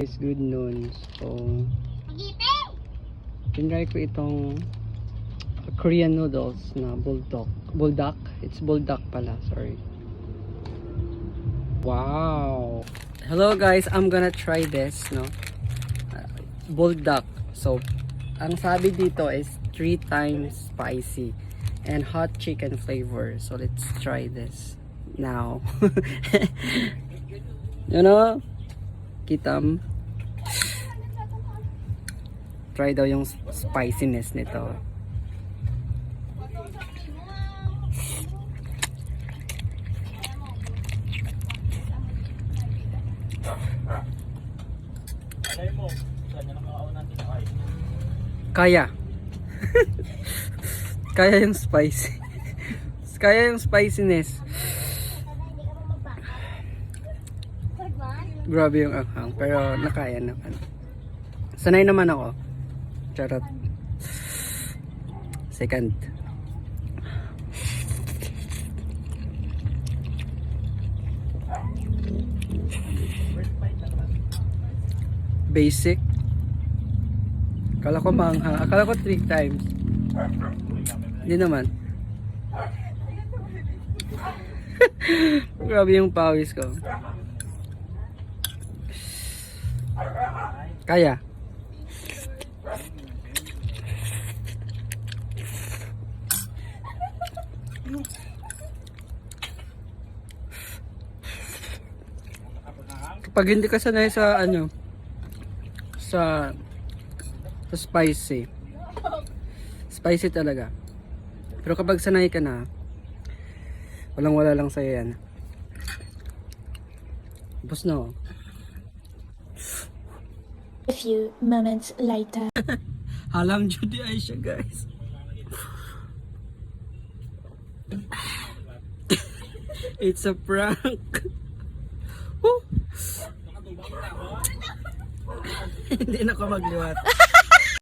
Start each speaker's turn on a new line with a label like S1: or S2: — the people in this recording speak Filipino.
S1: Guys, good noon. So, tinry ko itong Korean noodles na buldak. It's buldak pala, sorry. Wow! Hello guys, I'm gonna try this, no? Buldak. So, ang sabi dito is 3 times spicy and hot chicken flavor. So, let's try this now. You know? Kitam. Try daw yung spiciness nito. Kaya. Kaya yung spicy. Kaya yung spiciness. Grabe yung anghang, pero nakaya naman. Sanay naman ako. Charot. Second. Basic. Akala ko maanghang. Akala ko 3 times. Hindi naman. Grabe yung pawis ko. Kaya. Kapag hindi ka sanay sa sa spicy talaga, pero kapag sanay ka na, walang-wala lang sa'yo yan. Tapos na oh.
S2: A few moments later.
S1: Halam Judy ay siya, guys. It's a prank. Hindi na ako magliwat.